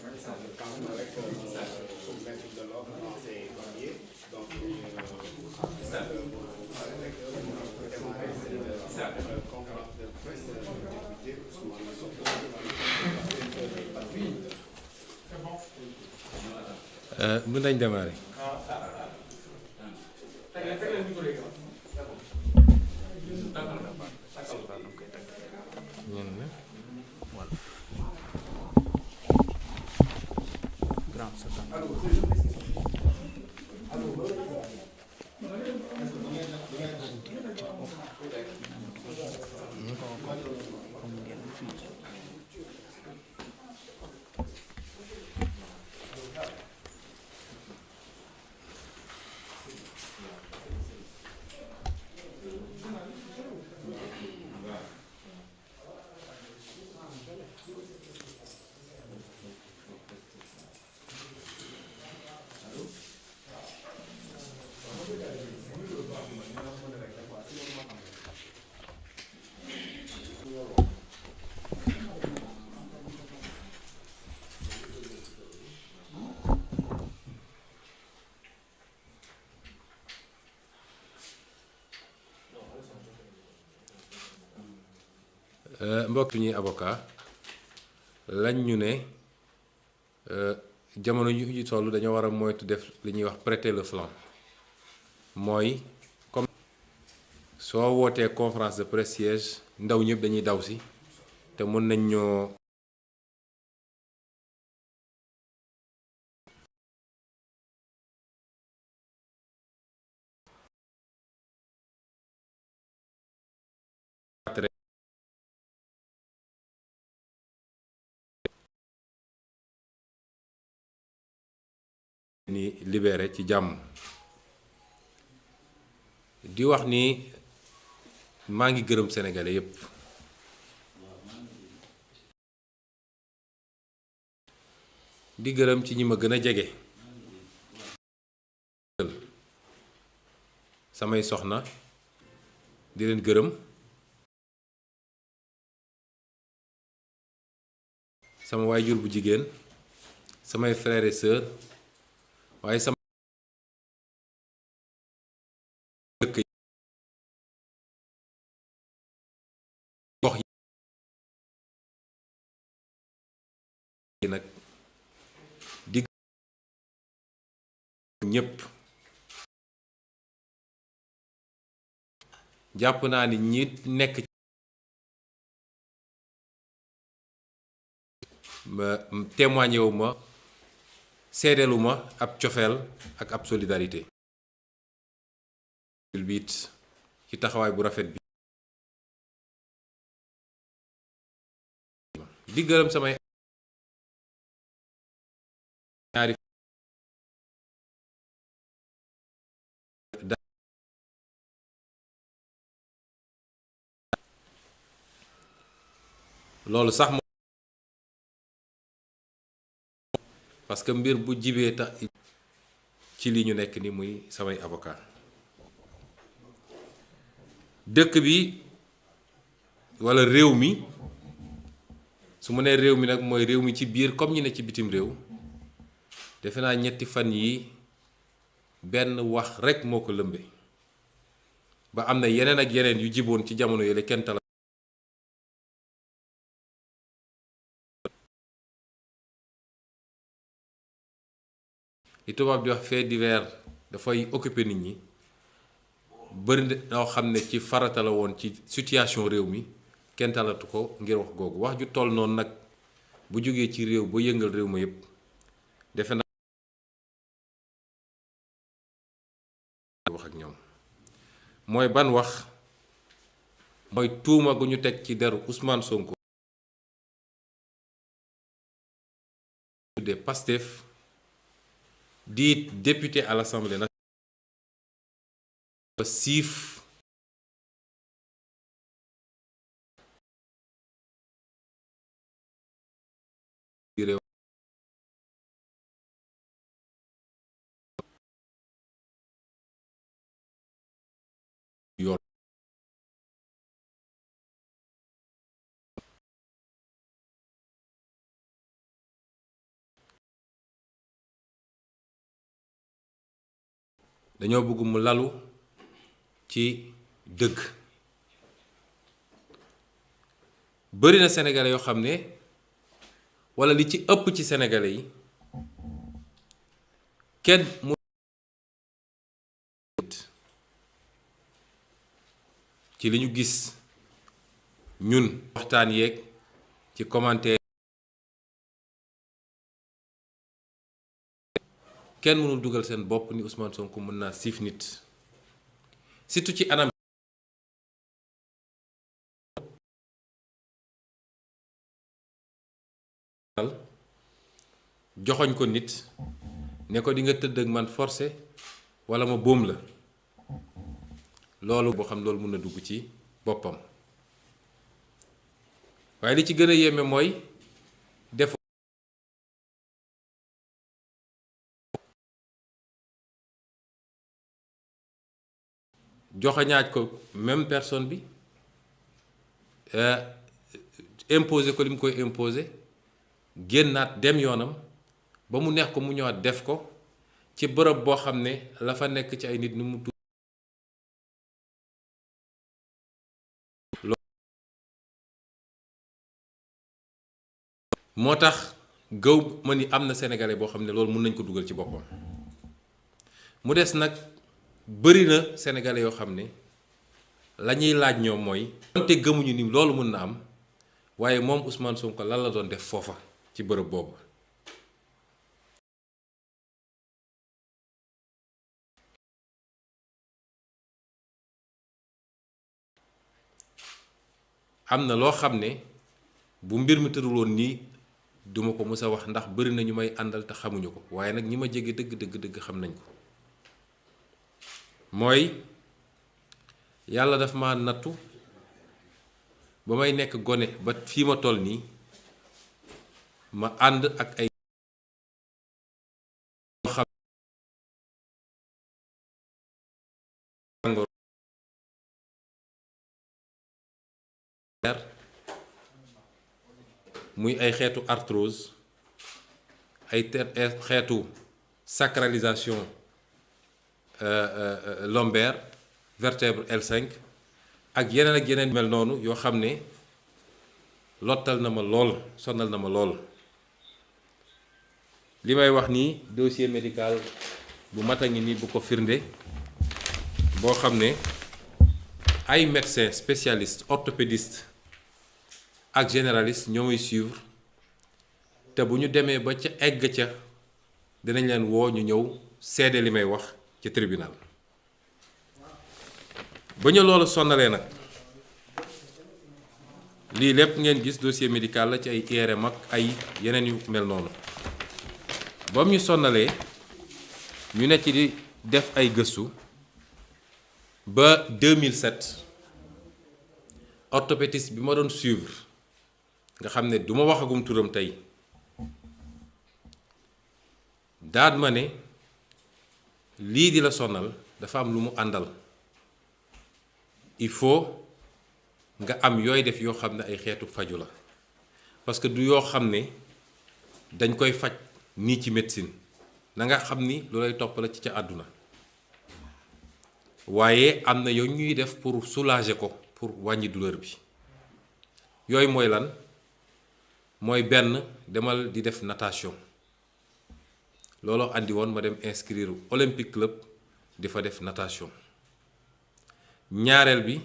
quand même avec comme maître de l'ordre dans ces premiers. Donc, pour démarrer cette conférence de presse député Ousmane Sonko. Mën nañ démarrer. mbokk ñuy avocat lañ ñu ne jamono ñu toll dañoo war a moytu def li ñuy wax prêter le flanc mooy comme soo wootee conférence de presse siège ndaw ñëpp dañuy daw si te mën nañ ñoo ni libéré ci jàmm di wax ni maa ngi gërëm sénégalais yépp di gërëm ci ñi ma gën a jege samay soxna di leen gërëm sama waajur bu jigéen samay frères et sœurs waaye sama dëkk gox yi nag di ñépp jàpp naa ni ñi nekk témoigné wu ma seedeelu ma ab cofeel ak ab solidarité biit ci taxawaay bu rafet bi di gërëm samay ñaari loolu sax moom parce que mbir bu jibee tax ci li ñu nekk ni muy samay avocat dëkk bi walla réew mi su mu nee réew mi nag mooy réew mi ci biir comme ñi ne ci bitim réew defe naa ñetti fan yi benn wax rekk moo ko lëmbe ba am na yeneen ak yeneen yu jiboon ci jamono yële kenn tala li tubaab di wax fait divers dafay occuper nit ñi bëri noo xam ne ci farata la woon ci situation réew mi kenn talatu ko ngir wax googu wax ju toll noonu nag bu jógee ci réew ba yëngal réew ma yépp defe naa wax ak ñoom mooy ban wax mooy tuuma gu ñu teg ci deru Ousmane Sonko de Pastef dit député à l'Assemblée nationale siif réew yoon dañoo bëgg mu lalu ci dëgg. bari na sénégalais yoo xam ne walla li ci ëpp ci sénégalais yi kenn mu ci li ñu gis ñun waxtaan yeeg ci commentaire kenn mënul dugal seen bopp ni Ousmane Sonko mën naa siif nit surtout ci anam joxoñ ko nit ne ko di nga tëdd ak man forcé walla ma boom la loolu boo xam loolu mën na dugg ci boppam waaye li ci gën a yéeme mooy def joxañaaj ko même personne bi imposer ko li mu koy imposer génnaat dem yoonam ba mu neex ko mu ñëwaat def ko ci bërëb boo xam ne la fa nekk ci ay nit ni mu tudd moo tax gëw ma ni am na sénégalais boo xam ne loolu mën nañ ko dugal ci boppam mu des nag bëri na sénégalais yoo xam ne la ñuy laaj ñoom mooy donte gëmuñu ni loolu mën na am waaye moom Ousmane Sonko lan la doon def foofa ci bërëb boobu am na loo xam ne bu mbir mi tërul woon nii duma ko mës a wax ndax bari na ñu may àndal te xamuñu ko waaye nag ñi ma jege dëgg xam nañ ko mooy yàlla daf ma nattu ba may nekk gone ba fii ma toll nii ma ànd ak ay xam muy ay xeetu arthrose ay xeetu sacralisation lombaire vertèbre L5 ak yeneen mel noonu yoo xam ne lottal na ma lool sonal na ma lool li may wax nii dossier médical bu mat a ngi nii bu ko firnde boo xam ne ay médecins spécialistes orthopédistes ak généraliste ñoo muy suivre te bu ñu demee ba ca egg ca dinañ leen woo ñu ñëw seede li may wax ci tribunal ba ñu loolu sonnalee nag lii lépp ngeen gis dossier médical la ci ay IRM ak ay yeneen yu mel noonu ba mu ñu sonnalee ñu ne ci di def ay gëstu ba 2007 orthopédiste bi ma doon suivre nga xam ne du ma waxagum turam tey daat ma ne lii di la sonal dafa am lu mu àndal il faut nga am yooy def yoo xam ne ay xeetu faju la parce que du yoo xam ne dañ koy faj nii ci médecine na nga xam ni lu lay topp la ci ca àdduna waaye am na yoo ñuy def pour soulager ko pour wàññi douleur bi yooyu mooy lan mooy benn demal di def natation looloo andi woon ma dem inscrire Olympique Club di fa def natation ñaareel bi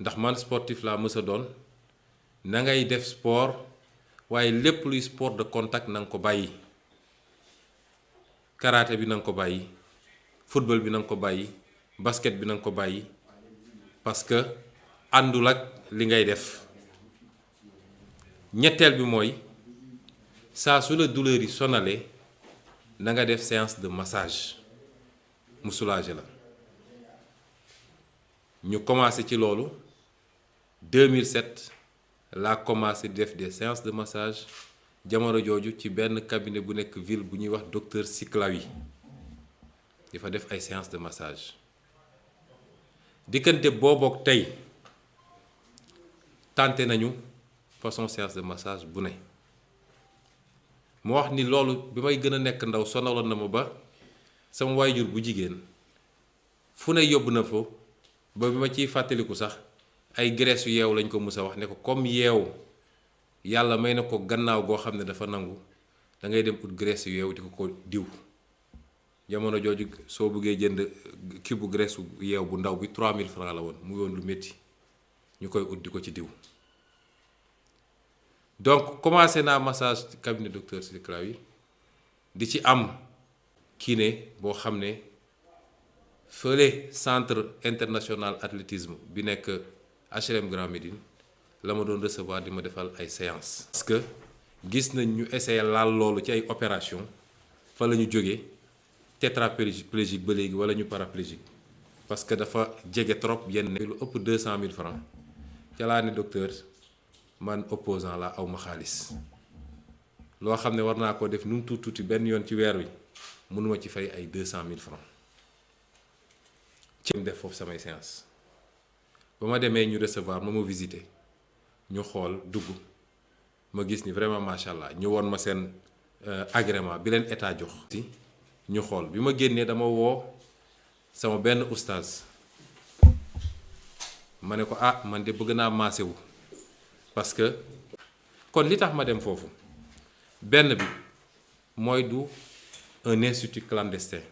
ndax man sportif laa mës a doon na ngay def sport waaye lépp luy sport de contact na nga ko bàyyi karaté bi na nga ko bàyyi football bi na nga ko bàyyi basket bi na nga ko bàyyi parce que àndul ak li ngay def ñetteel bi mooy saa su la douleur yi sonalee na nga def séance de massage mu soulager la ñu commencé ci loolu 2007 laa commencé def des séances de massage jamono jooju ci benn cabinet bu nekk ville bu ñuy wax docteur Siklawi di fa def ay séances de massage diggante boobook tey tenté nañu façon séance de massage bu ne mu wax ni loolu bi may gën a nekk ndaw sonaloon na ma ba sama waajur bu jigéen fu ne yóbbu na fa ba bi ma ciy fàttaliku sax ay graisse yu yeew lañ ko mus a wax ne ko comme yeew yàlla may na ko gannaaw goo xam ne dafa nangu da ngay dem ut graisse yu yeew di ko diw jamono jooju soo bëggee jënd kii bu graisse yeew bu ndaw bi 3000 francs la woon mu yoon lu métti ñu koy ut di ko ci diw. donc commencé naa massage cabinet docteur Ciré Clédor di ci am kiné boo xam ne fële centre international athlétisme bi nekk HLM Grand Médine la ma doon recevoir di ma defal ay séances. parce que gis nañ ñu essayer laal loolu ci ay opération fa la ñu jógee tétraplégique ba léegi wala ñu paraplégique parce que dafa jege trop yenn lu ëpp 200 000 francs ca laa ne docteur man opposant la aw ma xaalis loo xam ne war naa ko def nu mu tuuti benn yoon ci weer wi mënuma ci fay ay 200 000 francs ci def foofu samay séance ba ma demee ñu recevoir ma visiter ñu xool dugg ma gis ni vraiment macha allah ñu woon ma seen agrément bi leen état jox. ñu xool bi ma génnee dama woo sama benn oustaz ma ne ko ah man de bëgg naa maase wu parce que kon li tax ma dem foofu benn bi mooy du un institut clandestin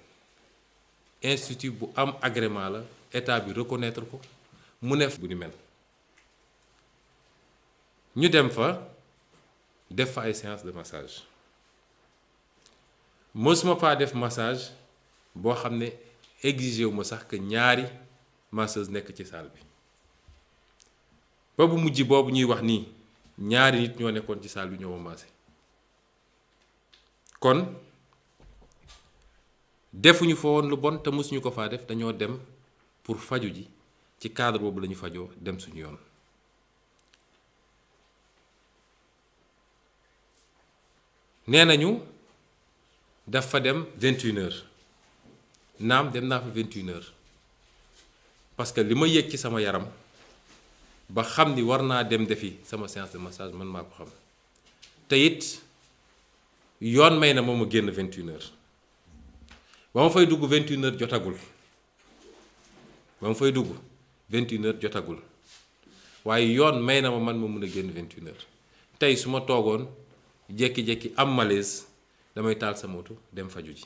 institut bu am agrément la état bi reconnaître ko mu ne bu ni mel ñu dem fa def fa ay séance de massage mësuma faa def massage boo xam ne exigé wu ma sax que ñaari masseuse nekk ci salle bi ba bu mujj boobu ñuy wax nii ñaari nit ñoo nekkoon ci salle bi ñoo ma massé kon defuñu fa woon lu bon te mësuñu ko faa def dañoo dem pour faju ji ci cadre boobu la ñu fajoo dem suñu yoon. nee nañu dafa dem 21h naam dem naa fa 21h parce que li ma yëg ci sama yaram ba xam ni war naa dem defi sama séance de massage man maa ko xam te it yoon may na moom a génn 21h ba ma fay dugg 21h jotagul ba ma fay dugg 21h jotagul waaye yoon may na ma man ma mun a génn 21h tey su ma toogoon jékki-jékki am malaise damay taal sama moto dem faju ji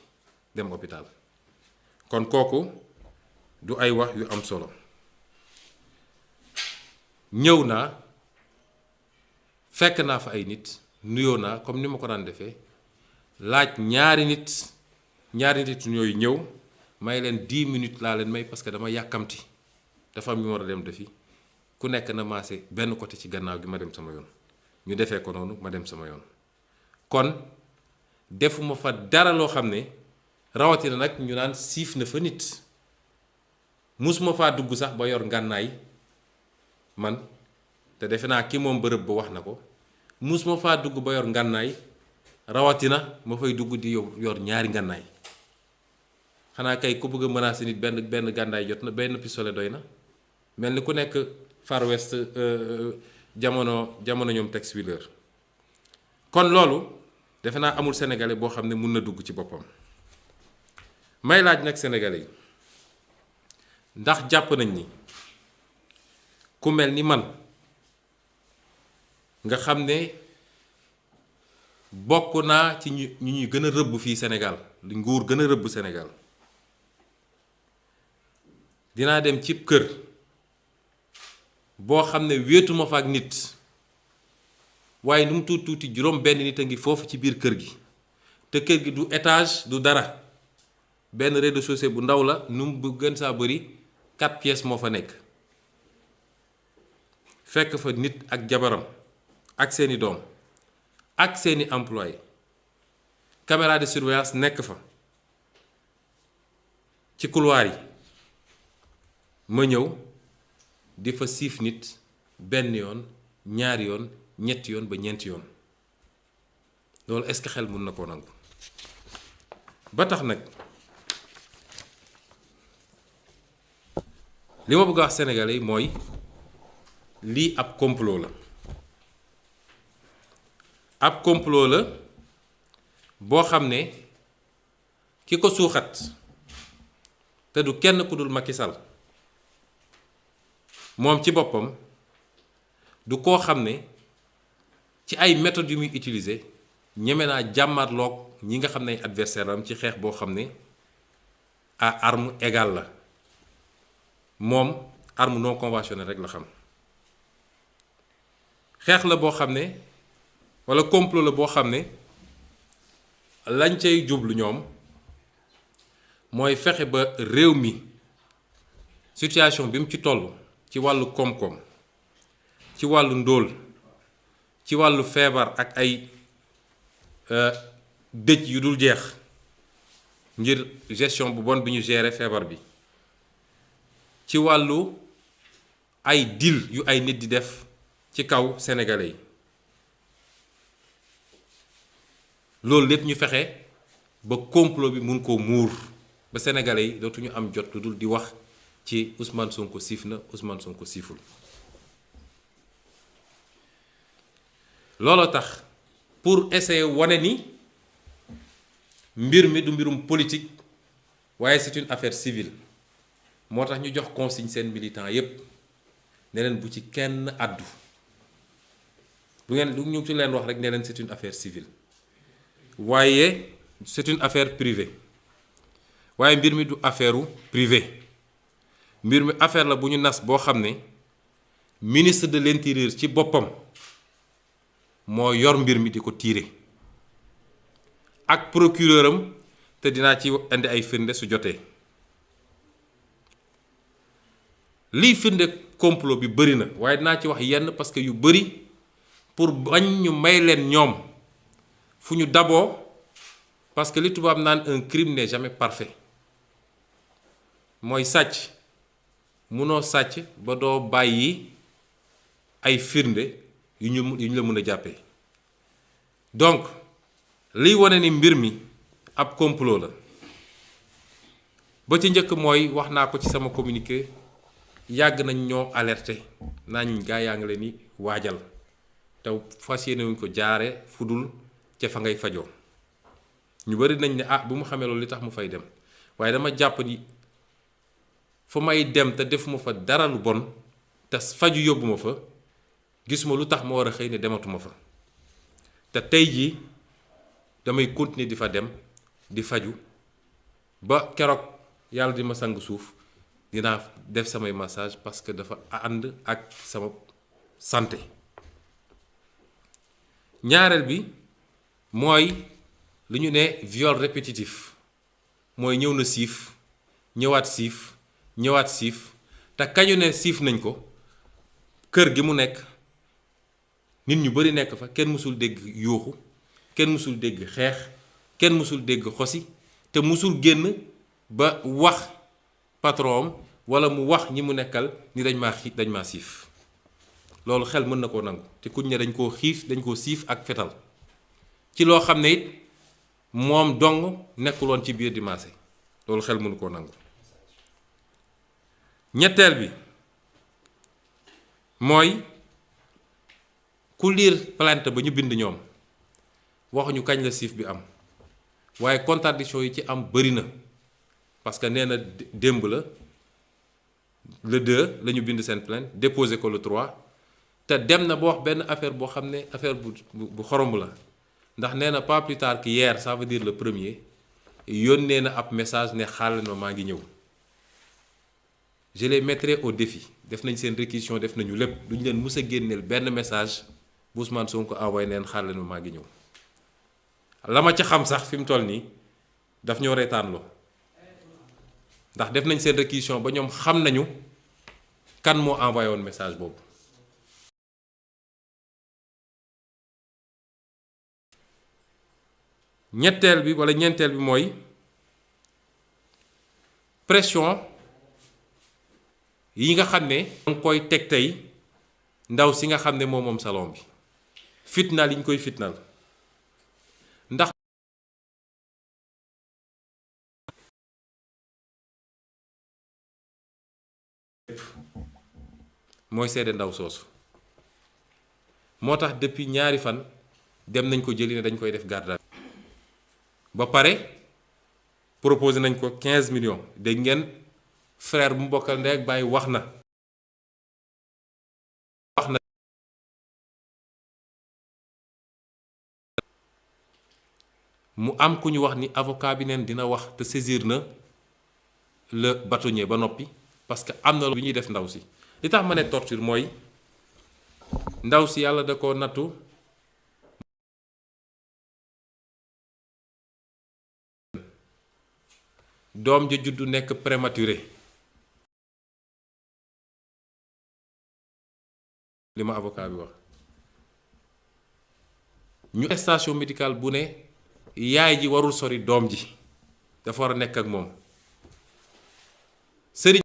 dem hôpital kon kooku du ay wax yu am solo ñëw naa fekk naa fa ay nit nuyoo naa comme ni ma ko daan defee laaj ñaari nit ñooyu ñëw may leen 10 minutes laa leen may parce que dama yàkkamti dafa am ñu war a dem defi ku nekk na maase benn côté ci gannaaw gi ma dem sama yoon ñu defee ko noonu ma dem sama yoon kon defuma fa dara loo xam ne rawatina nag ñu naan siif na fa nit musuma faa dugg sax ba yor ngànnaay man te defe naa ki moom bërëb ba wax na ko musuma faa dugg ba yor ngànnaay rawatina ma fay dugg di yor ñaari ngànnaay xanaa kay ku bëgg a menacer nit benn gànnaay jot na benn pistolet doy na mel ni ku nekk Far West jamono ñoom Tex Willer kon loolu defe naa amul sénégalais boo xam ne mun na dugg ci boppam may laaj nag sénégalais yi ndax jàpp nañ ni ku mel ni man nga xam ne bokk naa ci ñu ñuy gën a rëbb fii Sénégal li nguur gën a rëbb Sénégal dinaa dem cib kër boo xam ne wéetuma fa ak nit waaye nu mu tuuti juróom benn nit a ngi foofu ci biir kër gi te kër gi du étage du dara benn rez-de-chaussée bu ndaw la nu mu gën saa bëri 4 pièces moo fa nekk fekk fa nit ak jabaram ak seeni doom ak seeni employé caméra de surveillance nekk fa ci couloir yi ma ñëw di fa siif nit benn yoon ñaari yoon ñetti yoon ba ñeenti yoon loolu est-ce que xel mun na koo nangu ba tax nag li ma bëgg a wax sénégalais yi mooy lii ab complot la ab complot la boo xam ne ki ko suuxat te du kenn ku dul Macky Sall moom ci boppam du koo xam ne ci ay méthodes yu muy utiliser ñeme naa jàmmarloog ñi nga xam ne ay adversaire am ci xeex boo xam ne à arme égale la moom arme non conventionnelle rek la xam xeex la boo xam ne walla complot la boo xam ne lañ cay jublu ñoom mooy fexe ba réew mi situation bi mu ci toll ci wàllu koom-koom ci wàllu ndóol ci wàllu feebar ak ay dëj yu dul jeex ngir gestion bu bon bi ñu gérer feebar bi ci wàllu ay deal yu ay nit di def ci kaw sénégalais yi loolu lépp ñu fexe ba complot bi mun koo muur ba sénégalais yi dootuñu am jot lu dul di wax ci Ousmane Sonko siif na Ousmane Sonko siiful looloo tax pour essayer wane ni mbir mi du mbirum politique waaye c'est une affaire civile moo tax ñu jox consigne seen militant yépp ne leen bu ci kenn àddu bu ngeen lu ñu ci leen wax rek ne leen c'est une affaire civile waaye c'est une affaire privée waaye mbir mi du affaire privé mbir mi affaire la bu ñu nas boo xam ne ministre de l'intérieur ci boppam moo yor mbir mi di ko tiire ak procureur am te dinaa ci indi ay firnde su jotee liy firnde complot bi bëri na waaye dinaa ci wax yenn parce que yu bëri pour bañ ñu may leen ñoom fu ñu daboo parce que li tubaab naan un crime n'est jamais parfait mooy sàcc munoo sàcc ba doo bàyyi ay firnde yu ñu la mën a jàppee donc liy wane ni mbir mi ab complot la ba ci njëkk mooy wax naa ko ci sama communiqué yàgg nañ ñoo alerté nañ gaa yaa ngi leen ni waajal te fas yéene wuñ ko jaare fudul ca fa ngay fajoo ñu bari nañ ne bu mu xamee loolu li tax mu fay dem waaye dama jàpp ni fa may dem te defuma fa dara lu bon te faju yóbbu ma fa gisuma lu tax ma war a xëy ne dematuma fa te tey jii damay continuer di fa dem di faju ba keroog yàlla di ma sang suuf dinaa def samay massage parce que dafa ànd ak sama santé ñaareel bi mooy li ñu ne viol répétitif mooy ñëw na siif ñëwaat siif ñëwaat siif te kañu ne siif nañ ko kër gi mu nekk nit ñu bari nekk fa kenn mësul dégg yuuxu kenn mësul dégg xeex kenn mësul dégg xosi te mësul génn ba wax patron walla mu wax ñi mu nekkal ni dañ maa siif loolu xel mën na koo nangu te kuñ ne dañ koo siif ak fetal ci loo xam ne it moom dong nekkuloon ci biir di maase loolu xel mënu koo nangu ñetteel bi mooy ku liir plainte ba ñu bind ñoom waxuñu kañ la siif bi am waaye contradiction yi ci am bari na parce que nee na démb la le 2 la ñu bind seen plainte déposé ko le 3 te dem na ba wax benn affaire boo xam ne affaire bu xoromb la ndax nee na pas plus tard que hier ça veut dire le 1er yónnee na ab message ne xaaral ma maa ngi ñëw je les mettrai au défi def nañ seen réquisition def nañu lépp duñu leen mus a génneel benn message bu Ousmane Sonko envoyé neen xaaral ma maa ngi ñëw la ma ca xam sax fi mu toll nii daf ñoo reetaanloo ndax def nañ seen réquisition ba ñoom xam nañu kan moo envoyé woon message boobu. ñeenteel bi mooy pression yi nga xam ne danga koy teg tey ndaw si nga xam ne moom salon bi fitnaal yi ñu koy fitnaal ndax mooy seede ndaw soosu moo tax depuis ñaari fan dem nañ ko jëli ne dañ koy def garde à vue ba pare proposé nañ ko 15 millions dégg ngeen frère bu mu bokkal ndey ak baay wax na mu am ku ñu wax ni avocat bi neen dina wax te saisir na le bâtonnier ba noppi parce que am na lu ñuy def ndaw si li tax ma ne torture mooy ndaw si yàlla da ko nattu doom ja juddu nekk prématuré li ma avocat bi wax ñu attestation médicale bu ne yaay ji warul sori doom ji dafa war a nekk ak moom sëriñ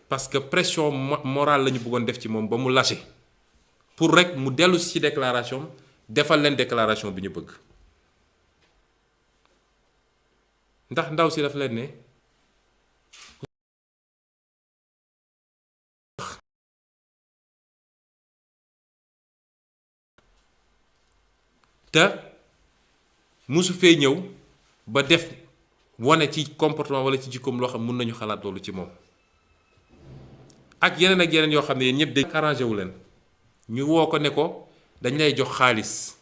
parce que pression morale la ñu bëggoon def ci moom ba mu lâché pour rek mu dellu ci déclaration defal leen déclaration bi ñu bëgg ndax ndaw si daf leen ne te musu fee ñëw ba def wane ci comportement wala ci jikkoom loo xam mun nañu xalaat loolu ci moom ak yeneen yoo xam ne yéen ñëpp dañ arrangé wu leen ñu woo ko ne ko dañ lay jox xaalis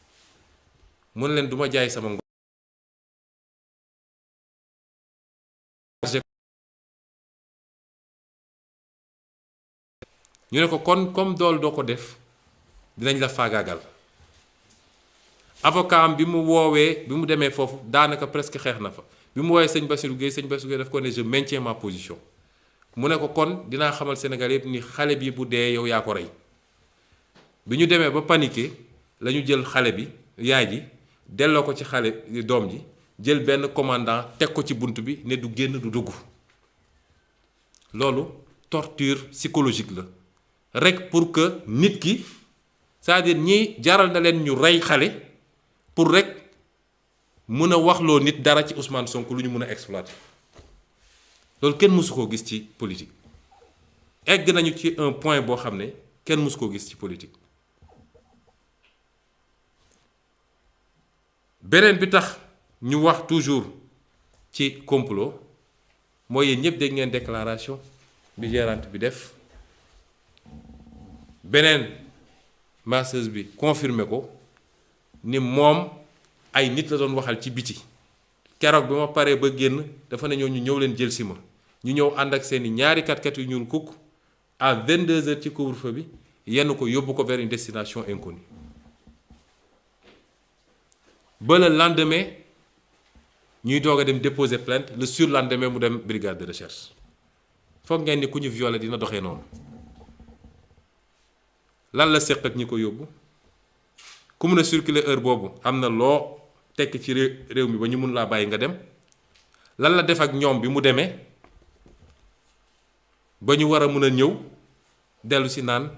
mun leen duma jaay sama ngor ñu ne ko kon comme dool doo ko def dinañ la faagaagal avocat am bi mu woowee bi mu demee foofu daanaka presque xeex na fa bi mu woowee sëñ Bassirou Gueye daf ko ne je maintiens ma position mu ne ko kon dinaa xamal Sénégal yëpp ni xale bi bu dee yow yaa ko rey bi ñu demee ba paniqué la ñu jël xale bi yaay ji delloo ko ci xale doom ji jël benn commandant teg ko ci bunt bi ne du génn du dugg loolu torture psychologique la rek pour que nit ki c'est-à-dire ñi jaral na leen ñu rey xale pour rek mën a waxloo nit dara ci Ousmane Sonko lu ñu mën a exploiter loolu kenn mësu koo gis ci politique egg nañu ci un point boo xam ne kenn mësu koo gis ci politique. beneen bi tax ñu wax toujours ci complot mooy yéen ñëpp dégg ngeen déclaration bi gérante bi def beneen masseuse bi confirmé ko ni moom ay nit la doon waxal ci biti keroog bi ma paree ba génn dafa ne ñoo ñu ñëw leen jël si ma ñu ñëw ànd ak seeni ñaari kat yu ñuul kukk à 22h ci couvre-feu bi yenn ko yóbbu ko vers une destination inconnue ba le lendemain ñuy doog a dem déposer plainte le surlendemain mu dem brigade de recherche foog ngeen ni ku ñu violé dina doxee noonu lan la séq ak ñi ko yóbbu ku mun a circuler heure boobu am na loo tekk ci réew mi ba ñu mun laa bàyyi nga dem lan la def ak ñoom bi mu demee ba ñu war a mun a ñëw dellu si naan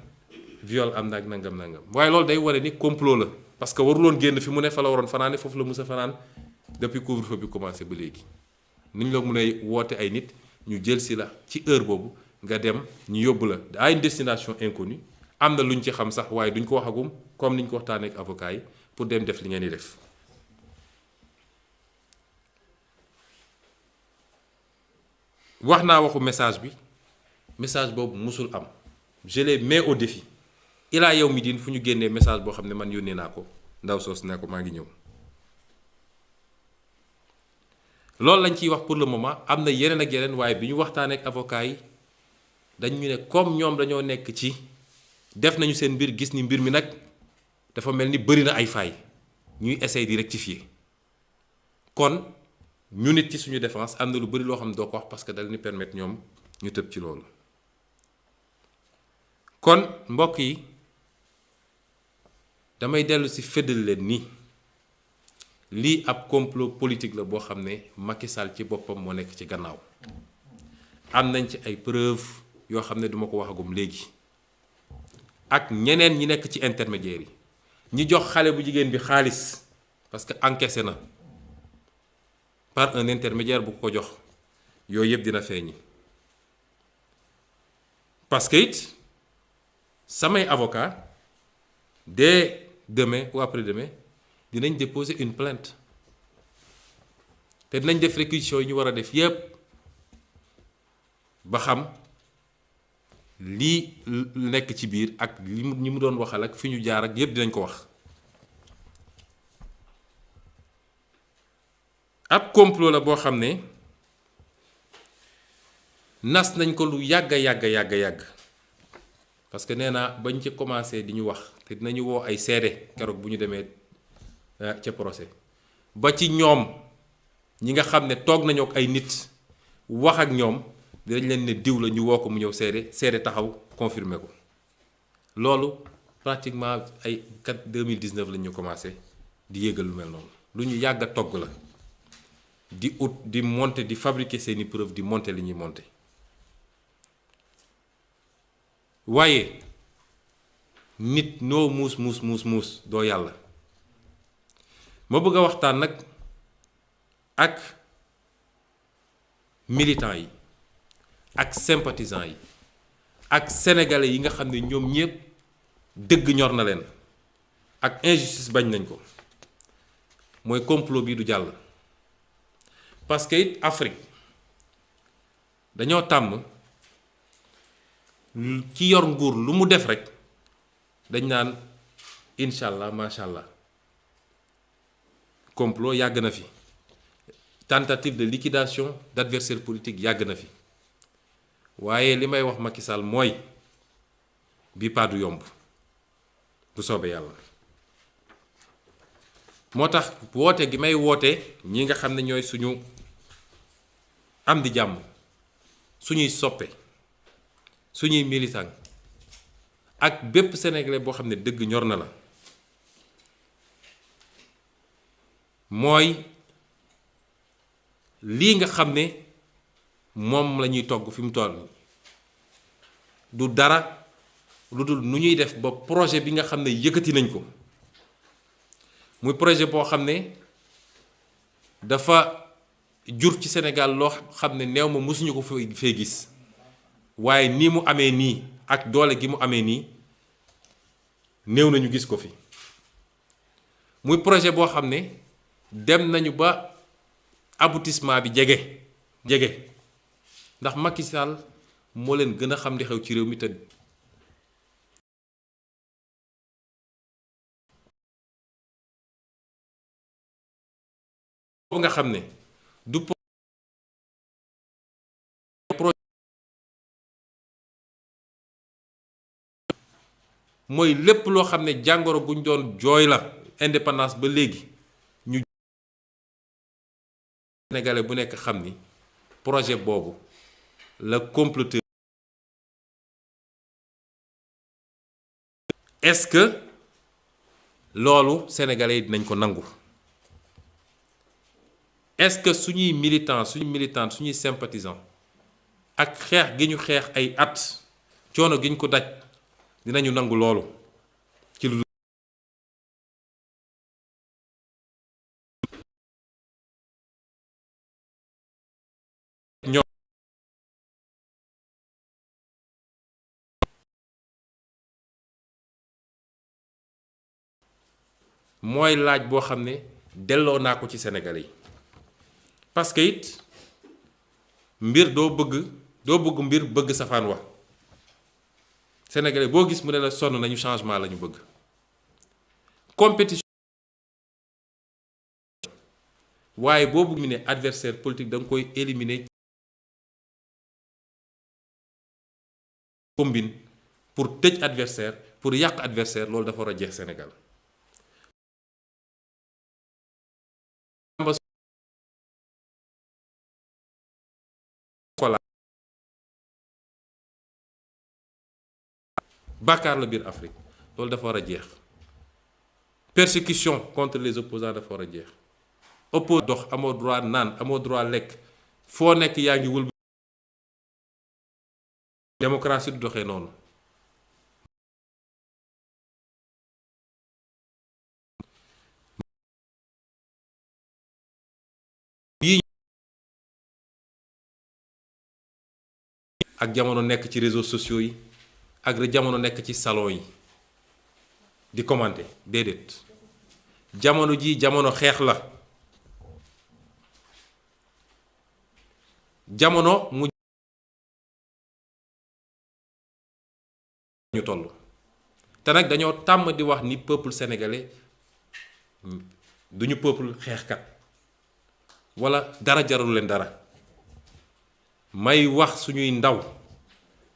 viol am na ak nangam waaye loolu day ware ni complot la parce que waruloon génn fi mu ne fa la waroon fanaane foofu la mus a fanaan depuis couvre-feu bi commencé ba léegi ni ñu la mun a woote ay nit ñu jël si la ci heure boobu nga dem ñu yóbbu la à une destination inconnue am na lu ñu ci xam sax waaye duñ ko waxagum comme ni ñu ko waxtaanee ak avocat yi pour dem def li ngeen di def. wax naa waxu message boobu musul am je les mets au défi ilaa yow mi diin fu ñu génnee message boo xam ne man yónnee naa ko ndaw soos ne ko maa ngi ñëw. loolu lañ ciy wax pour le moment am na yeneen ak yeneen waaye bi ñu waxtaanee ak avocat yi dañ ñu ne comme ñoom dañoo nekk ci def nañu seen mbir gis ni mbir mi nag dafa mel ni bëri na ay failles ñuy essayer di rectifier kon ñu nit ci suñu défense am na lu bëri loo xam ne doo ko wax parce que dal ni permettre ñoom ñu tëb ci loolu. kon mbokk yi damay dellu si feddal leen ni lii ab complot politique la boo xam ne Macky Sall ci boppam moo nekk ci gannaaw am nañ ci ay preuves yoo xam ne duma ko waxagum léegi ak ñeneen ñi nekk ci intermédiaires yi ñi jox xale bu jigéen bi xaalis parce que encaissé na par un intermédiaire bu ko jox yooyu yëpp dina feeñi parce que it samay avocat des demain ou après-demain dinañ déposer une plainte te dinañ def réquisition yi ñu war a def yépp ba xam lii nekk ci biir ak li ñi mu doon waxal ak fi ñu jaar ak yépp dinañ ko wax. ab complot la boo xam ne nas nañ ko lu yàgg parce que nee naa bañ ci commencé di ñu wax te dinañu woo ay seede keroog bu ñu demee ca procès ba ci ñoom ñi nga xam ne toog nañoo ak ay nit wax ak ñoom dinañ leen ne diw la ñu woo ko mu ñëw seede taxaw confirmer ko loolu pratiquement ay 2019 lañ ñu commencé di yégal lu mel noonu lu ñu yàgg a togg la di ut di monter di fabriquer seeni preuve di monter li ñuy monter waaye nit noo muus doo yàlla ma bëgg a waxtaan nag ak militants yi ak sympathisants yi ak sénégalais yi nga xam ne ñoom ñépp dëgg ñor na leen ak injustice bañ nañ ko mooy complot bi du jàll parce que it Afrique dañoo tàmm ci yor nguur lu mu def rek dañ naan incha allah macha allah complot yàgg na fi tentative de liquidation d'adversaire politique yàgg na fi waaye li may wax Macky Sall mooy bi pas du yomb bu soobee yàlla moo tax woote gi may woote ñi nga xam ne ñooy suñu am di jàmm suñuy soppe suñuy militant ak bépp sénégalais boo xam ne dëgg ñor na la mooy lii nga xam ne moom la ñuy togg fi mu toll du dara lu dul nu ñuy def ba projet bi nga xam ne yëkkati nañ ko muy projet boo xam ne dafa jur ci Sénégal loo xam ne néew ma mësuñu ko fee gis waaye nii mu amee nii ak doole gi mu amee nii néew nañu gis ko fi muy projet boo xam ne dem nañu ba aboutissement bi jege ndax Macky Sall moo leen gën a xam di xew ci réew mi te boobu nga xam ne du mooy lépp loo xam ne jàngoro guñ doon jooy la indépendance ba léegi ñu sénégalais bu nekk xam ni projet boobu la comploteur est-ce que loolu sénégalais yi dinañ ko nangu est-ce que suñuy militants suñuy sympathisants ak xeex gi ñu xeex ay at coono gi ñu ko daj dinañu nangu loolu ci lu ñoom mooy laaj boo xam ne delloo naa ko ci Sénégalais yi parce que it mbir doo bëgg mbir bëgg safaan wa Sénégalais boo gis mu ne la sonn nañu changement la ñu bëgg compétition waaye boo bëgg mu ne adversaire politique da nga koy éliminer combine pour tëj adversaire pour yàq adversaire loolu dafa war a jeex Sénégal bàkkaar la biir Afrique loolu dafa war a jeex persécution contre les opposants dafa war a jeex oppose dox amoo droit naan amoo droit lekk foo nekk yaa ngi wël démocratie du doxee noonu yi ak jamono nekk ci réseaux sociaux yi ak jamono nekk ci salon yi di commenter déedéet jamono ji jamono xeex la jamono mu ñu toll te nag dañoo tàmm di wax ni peuple sénégalais duñu peuple xeexkat wala dara jarul leen dara may wax suñuy ndaw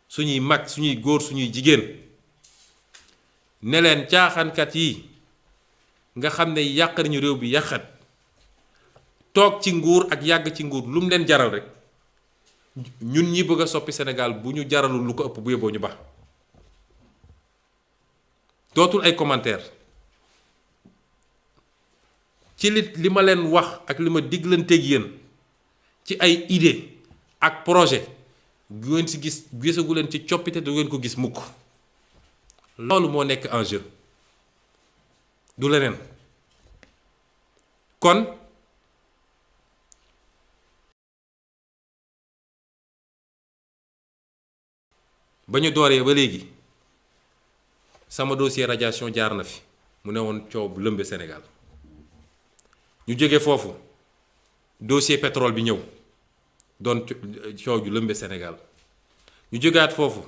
suñuy mag suñuy góor suñuy jigéen ne leen caaxaankat yi nga xam ne yàq nañu réew bi yàqat toog ci nguur ak yàgg ci nguur lu mu leen jaral rek ñun ñi bëgg a soppi Sénégal bu ñu jaralul lu ko ëpp bu yóbboo ñu ba dootul ay commentaire ci li ma leen wax ak li ma diglanteeg yéen ci ay idée ak projet bu ngeen si gisagu leen ci coppite du ngeen ko gis mukk loolu moo nekk en jeu du leneen kon ba ñu dooree ba léegi sama dossier radiation jaar na fi mu ne woon coow bu lëmbe Sénégal ñu jóge foofu dossier pétrole bi ñëw doon coow ju lëmbe Sénégal ñu jógaat foofu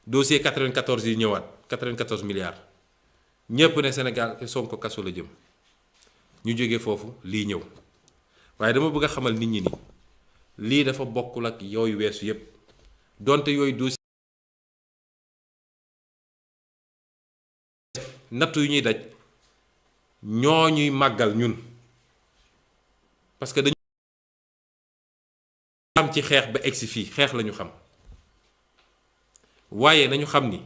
dossier 94 yi ñëwaat 94 milliards ñépp ne Sénégal Sonko kaso la jëm ñu jóge foofu lii ñëw waaye dama bëgg a xamal nit ñi ni lii dafa bokkul ak yooyu weesu yépp donte yooyu dossier nattu yu ñuy daj ñoo ñuy màggal ñun parce que dañu am ci xeex ba egsi fii xeex lañu xam waaye nañu xam ni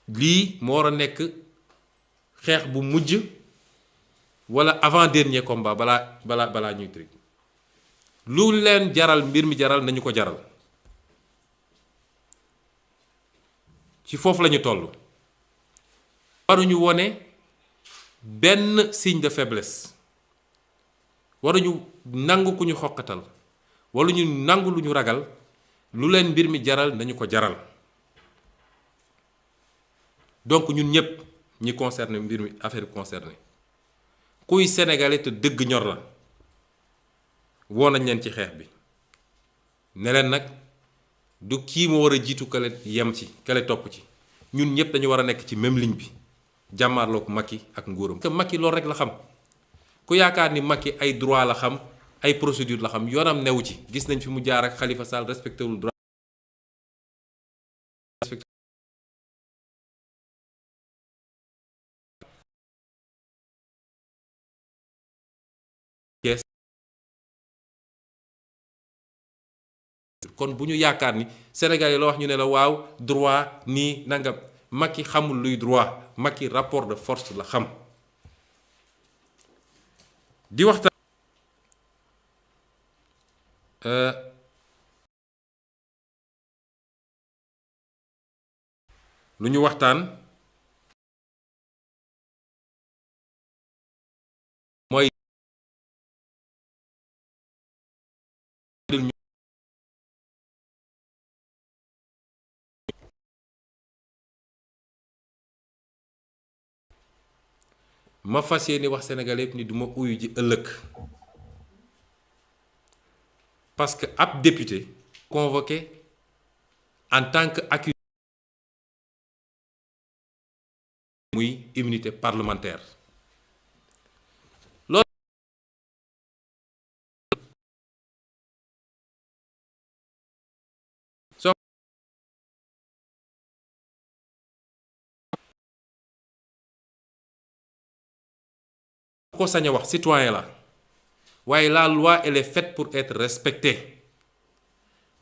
lii moo war a nekk xeex bu mujj walla avant dernier combat balaa ñuy trig lu leen jaral mbir mi jaral nañu ko jaral ci foofu lañu toll waruñu wone benn signe de faiblesse waruñu nangu ku ñu xoqatal wala ñu nangu lu ñu ragal lu leen mbir mi jaral nañu ko jaral donc ñun ñëpp ñi concerné mbir mi affaire bi concerné kuy sénégalais te dëgg ñor la woo nañ leen ci xeex bi ne leen nag du kii moo war a jiitu kale yem ci kale topp ci ñun ñëpp dañu war a nekk ci même ligne bi jàmmaarloog Macky ak nguuram. que Macky loolu rek la xam ku yaakaar ni Macky ay droit la xam ay procédure la xam yoonam newu ci gis nañ fi mu jaar ak Khalifa Sall respecté wul droit kon bu ñu yaakaar ni Sénégal yi la wax ñu ne la waaw droit nii nangam Macky xamul luy droit Macky rapport de force la xam di waxtaan lu ñu waxtaan mooy ma fas yéene wax Sénégalais yëpp ni duma uyu ji ëllëg parce que ab député convoqué en tant que accusé muy immunité parlementaire loolu soo ko sañ a wax citoyen la waaye la loi elle est faite pour être respectée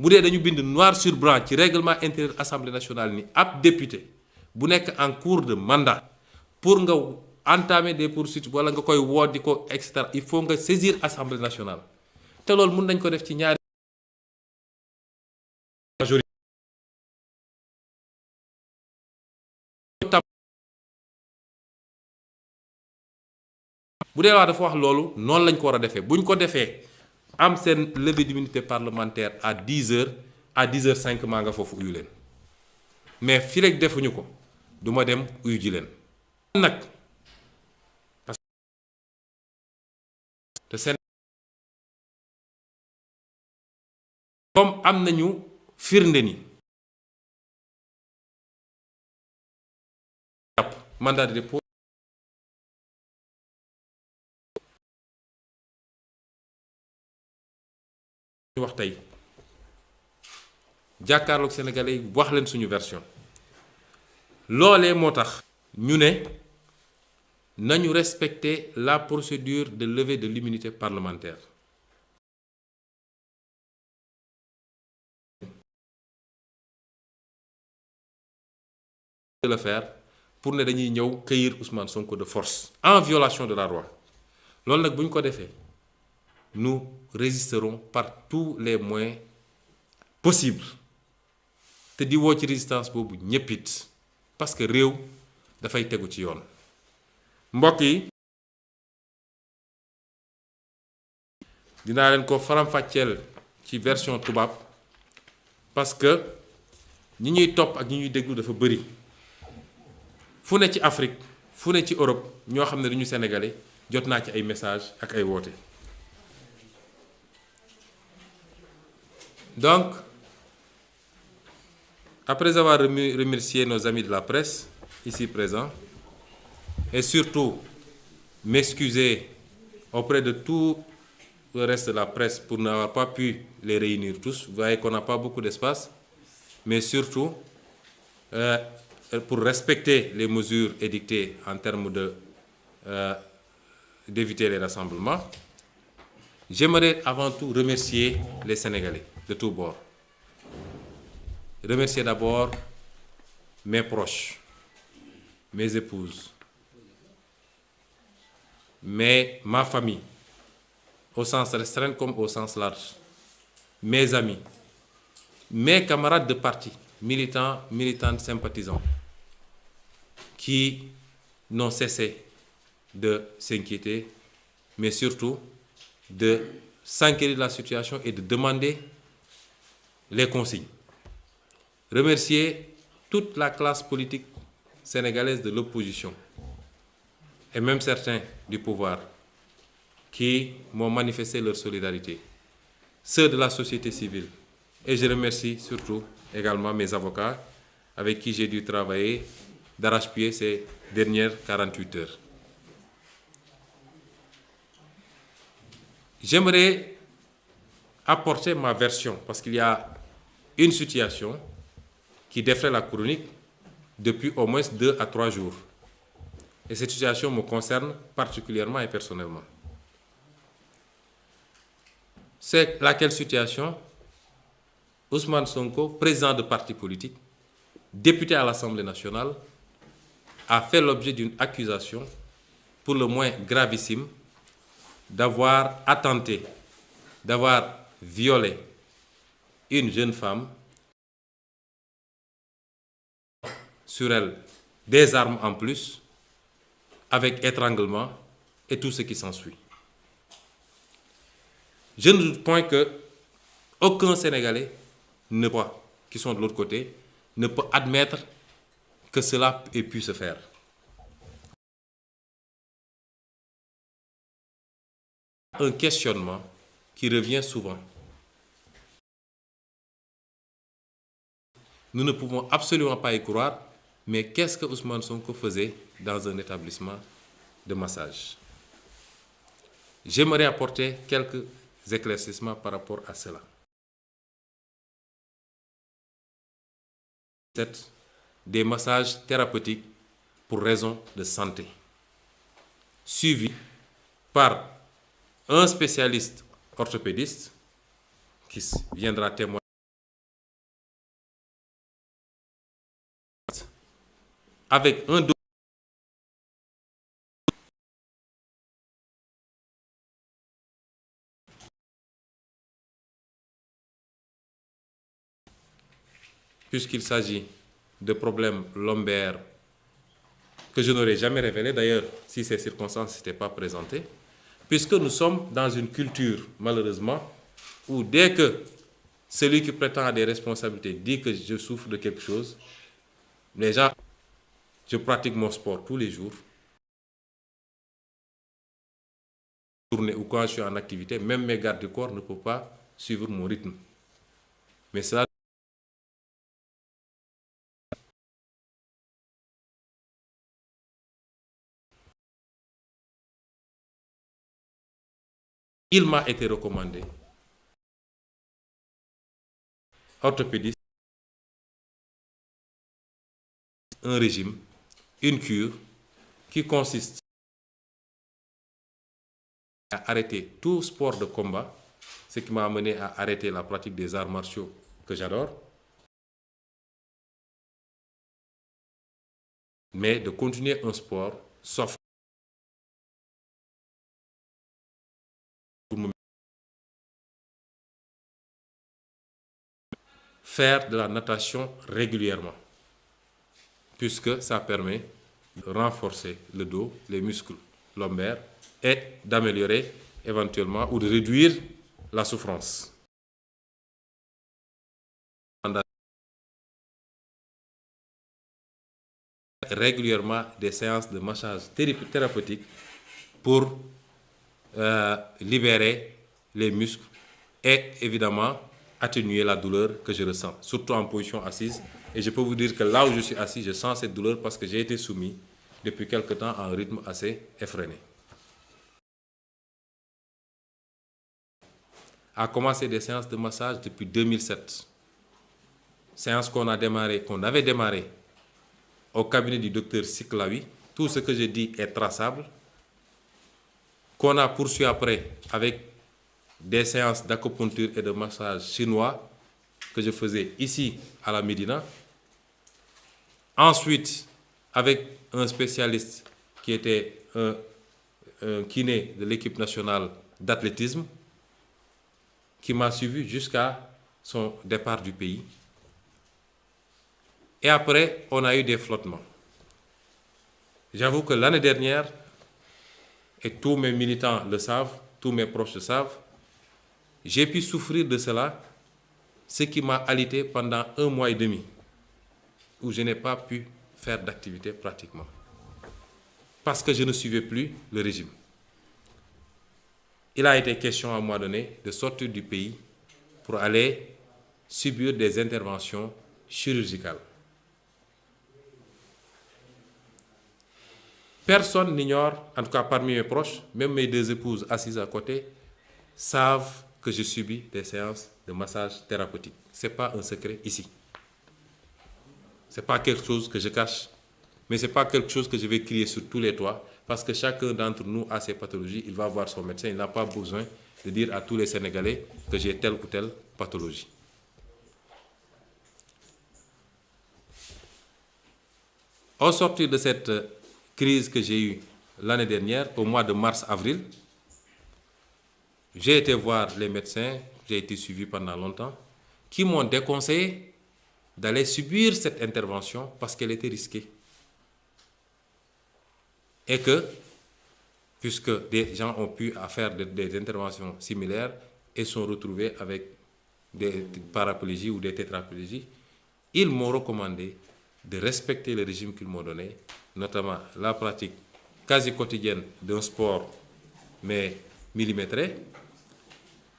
bu dee dañu bind noir sur blanc ci règlement intérieur assemblée nationale ni ab député bu nekk en cours de mandat pour nga entamer des poursuites wala nga koy woo di ko et cetera il faut nga saisir assemblée nationale te loolu mun nañ ko def ci ñaari majorité bu dee wax dafa wax loolu noonu lañ ko war a defee bu ñu ko defee am seen levée d'immunité parlementaire à 10h à 10h05 maa nga foofu uyu leen mais fii rek defuñu ko du ma dem uyu ji leen nag parce que seen comme am nañu firnde ni jàpp mandat de dépôt ñu wax tey jàkkaarloog sénégalais yi wax leen suñu version loolee moo tax ñu ne nañu respecter la procédure de levée de l'immunité parlementaire de le faire pour ne dañuy ñëw cueillir Ousmane Sonko de force en violation de la loi loolu nag bu ñu ko defee nous résisterons par tous les moyens possibles te di woo ci résistance boobu ñépp it parce que réew dafay tegu ci yoon mbokk yi dinaa leen ko faram-fàcceel ci version tubaab parce que ñi ñuy topp ak ñi ñuy déglu dafa bëri fu ne ci Afrique fu ne ci Europe ñoo xam ne duñu sénégalais jot naa ci ay message ak ay woote donc après avoir remercié nos amis de la presse ici présents et surtout m'excuser auprès de tout le reste de la presse pour n'avoir pas pu les réunir tous. Vous voyez qu'on n'a pas beaucoup d'espace, mais surtout pour respecter les mesures édictées en termes d'éviter les rassemblements. J'aimerais avant tout remercier les Sénégalais de tous bords. Remercier d'abord mes proches, mes épouses, ma famille, au sens restreint comme au sens large, mes amis, mes camarades de parti, militants, militantes, sympathisants, qui n'ont cessé de s'inquiéter, mais surtout de s'inquiéter de la situation et de demander les consignes. Remercier toute la classe politique sénégalaise de l'opposition et même certains du pouvoir qui m'ont manifesté leur solidarité, ceux de la société civile. Et je remercie surtout également mes avocats avec qui j'ai dû travailler d'arrache-pied ces dernières 48 heures. J'aimerais apporter ma version parce qu'il y a une situation qui défraie la chronique depuis au moins 2 à 3 jours. Et cette situation me concerne particulièrement et personnellement. C'est laquelle situation? Ousmane Sonko, président de parti politique, député à l'Assemblée nationale, a fait l'objet d'une accusation pour le moins gravissime d'avoir attenté, d'avoir violé une jeune femme sur elle, des armes en plus, avec étranglement et tout ce qui s'ensuit. Je ne doute point que aucun Sénégalais ne peut, qui sont de l'autre côté, ne peut admettre que cela ait pu se faire. Un questionnement qui revient souvent. Nous ne pouvons absolument pas y croire, mais qu'est-ce que Ousmane Sonko faisait dans un établissement de massage? J'aimerais apporter quelques éclaircissements par rapport à cela. Des massages thérapeutiques pour raison de santé, suivis par un spécialiste orthopédiste qui viendra témoigner avec un puisqu'il s'agit de problèmes lombaires que je n'aurais jamais révélés, d'ailleurs, si ces circonstances n'étaient pas présentées, puisque nous sommes dans une culture, malheureusement, où dès que celui qui prétend à des responsabilités dit que je souffre de quelque chose, les gens... Je pratique mon sport tous les jours. Tournée ou quand je suis en activité, même mes gardes du corps ne peuvent pas suivre mon rythme. Mais cela, il m'a été recommandé, orthopédiste, un régime, une cure qui consiste à arrêter tout sport de combat, ce qui m'a amené à arrêter la pratique des arts martiaux que j'adore, mais de continuer un sport soft pour me faire de la natation régulièrement, puisque ça permet de renforcer le dos, les muscles lombaires et d'améliorer éventuellement ou de réduire la souffrance. Régulièrement des séances de massage thérapeutique pour libérer les muscles et évidemment atténuer la douleur que je ressens, surtout en position assise. Et je peux vous dire que là où je suis assis, je sens cette douleur parce que j'ai été soumis depuis quelque temps à un rythme assez effréné. A commencé des séances de massage depuis 2007. Séances qu'on avait démarré au cabinet du docteur Siklawi. Tout ce que je dis est traçable. Qu'on a poursuivi après avec des séances d'acupuncture et de massage chinois que je faisais ici à la Médina. Ensuite, avec un spécialiste qui était un kiné de l'équipe nationale d'athlétisme, qui m'a suivi jusqu'à son départ du pays. Et après, on a eu des flottements. J'avoue que l'année dernière, et tous mes militants le savent, tous mes proches le savent, j'ai pu souffrir de cela, ce qui m'a alité pendant 1 mois et demi, où je n'ai pas pu faire d'activité pratiquement, parce que je ne suivais plus le régime. Il a été question à un moment donné de sortir du pays pour aller subir des interventions chirurgicales. Personne n'ignore, en tout cas parmi mes proches, même mes 2 épouses assises à côté, savent que je subis des séances de massage thérapeutique. Ce n'est pas un secret ici. Ce n'est pas quelque chose que je cache, mais ce n'est pas quelque chose que je vais crier sur tous les toits, parce que chacun d'entre nous a ses pathologies, il va voir son médecin, il n'a pas besoin de dire à tous les Sénégalais que j'ai telle ou telle pathologie. Au sortir de cette crise que j'ai eue l'année dernière, au mois de mars-avril, j'ai été voir les médecins, j'ai été suivi pendant longtemps, qui m'ont déconseillé d'aller subir cette intervention parce qu'elle était risquée. Et que, puisque des gens ont pu faire des interventions similaires et sont retrouvés avec des paraplégies ou des tétraplégies, ils m'ont recommandé de respecter le régime qu'ils m'ont donné, notamment la pratique quasi quotidienne d'un sport, mais millimétré,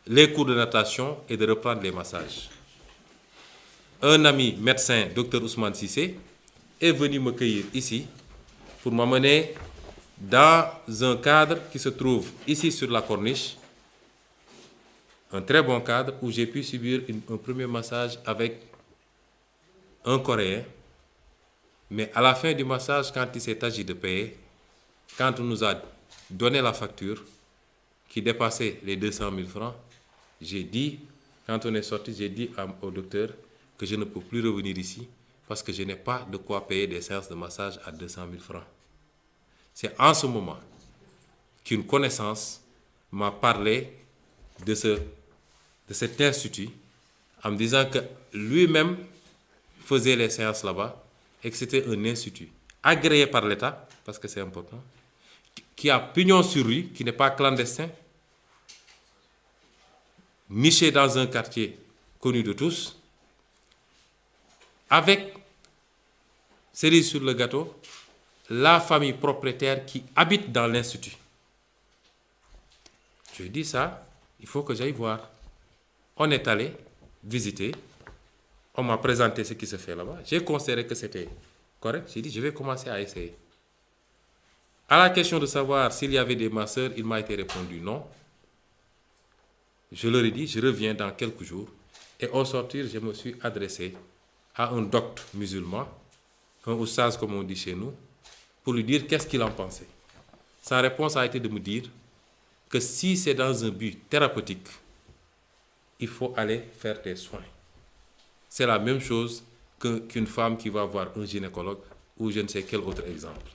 les cours de natation et de reprendre les massages. Un ami médecin, Dr Ousmane Sissé, est venu me cueillir ici pour m'amener dans un cadre qui se trouve ici sur la corniche, un très bon cadre où j'ai pu subir un premier massage avec un Coréen. Mais à la fin du massage, quand il s'est agi de payer, quand on nous a donné la facture qui dépassait les 200 000 francs, j'ai dit, quand on est sorti, j'ai dit au docteur que je ne peux plus revenir ici parce que je n'ai pas de quoi payer des séances de massage à 200 000 francs. C'est en ce moment qu'une connaissance m'a parlé de cet institut en me disant que lui-même faisait les séances là-bas et que c'était un institut agréé par l'État, parce que c'est important, qui a pignon sur rue, qui n'est pas clandestin, niché dans un quartier connu de tous, avec cerise sur le gâteau, la famille propriétaire qui habite dans l'institut. Je lui ai dit ça, il faut que j'aille voir. On est allé visiter, on m'a présenté ce qui se fait là-bas. J'ai considéré que c'était correct. J'ai dit, je vais commencer à essayer. À la question de savoir s'il y avait des masseurs, il m'a été répondu non. Je leur ai dit, je reviens dans quelques jours. Et au sortir, je me suis adressé à un docte musulman, un oustaz comme on dit chez nous, pour lui dire qu'est-ce qu'il en pensait. Sa réponse a été de me dire que si c'est dans un but thérapeutique, il faut aller faire des soins. C'est la même chose qu'une femme qui va voir un gynécologue ou je ne sais quel autre exemple.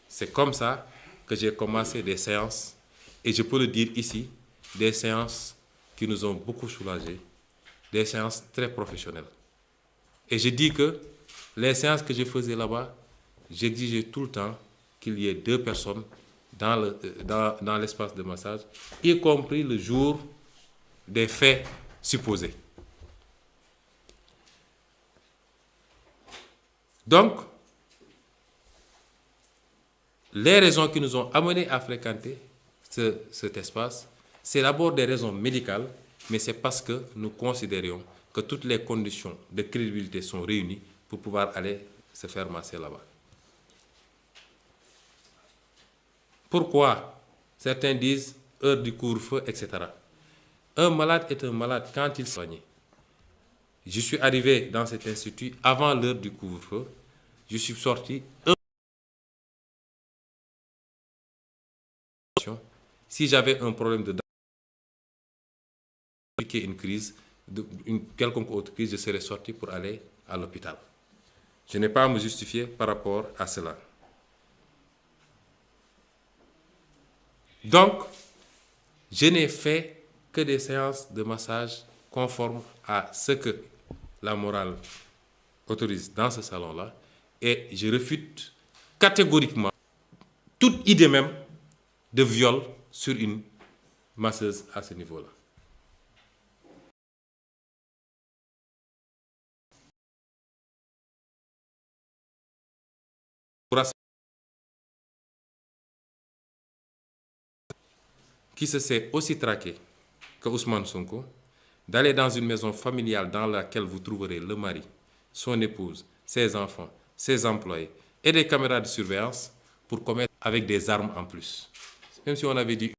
C'est comme ça que j'ai commencé des séances, et je peux le dire ici, des séances qui nous ont beaucoup soulagés, des séances très professionnelles. Et je dis que les séances que je faisais là-bas, j'exigeais tout le temps qu'il y ait 2 personnes dans l'espace de massage, y compris le jour des faits supposés. Donc, les raisons qui nous ont amenés à fréquenter cet espace, c'est d'abord des raisons médicales, mais c'est parce que nous considérions que toutes les conditions de crédibilité sont réunies pour pouvoir aller se faire masser là-bas. Pourquoi? Certains disent heure du couvre-feu, etc. Un malade est un malade quand il soigne. Je suis arrivé dans cet institut avant l'heure du couvre-feu. Je suis sorti. Si j'avais un problème de une crise, une quelconque autre crise, je serais sorti pour aller à l'hôpital. Je n'ai pas à me justifier par rapport à cela. Donc, je n'ai fait que des séances de massage conformes à ce que la morale autorise dans ce salon-là, et je refute catégoriquement toute idée même de viol sur une masseuse à ce niveau-là. Qui se sait aussi traqué que Ousmane Sonko, d'aller dans une maison familiale dans laquelle vous trouverez le mari, son épouse, ses enfants, ses employés et des caméras de surveillance pour commettre avec des armes en plus. Même si on avait dit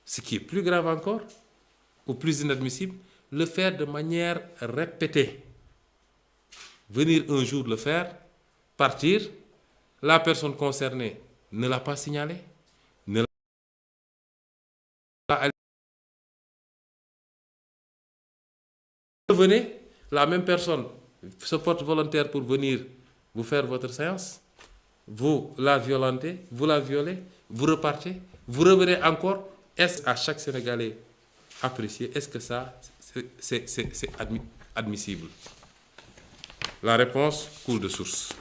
ce qui est plus grave encore, ou plus inadmissible, le faire de manière répétée. Venir un jour le faire, partir, la personne concernée ne l'a pas signalé, ne l'a pas allé. Venez, la même personne se porte volontaire pour venir vous faire votre séance, vous la violentez, vous la violez, vous repartez, vous revenez encore. Est-ce à chaque Sénégalais apprécié? Est-ce que ça, c'est admissible? La réponse coule de source.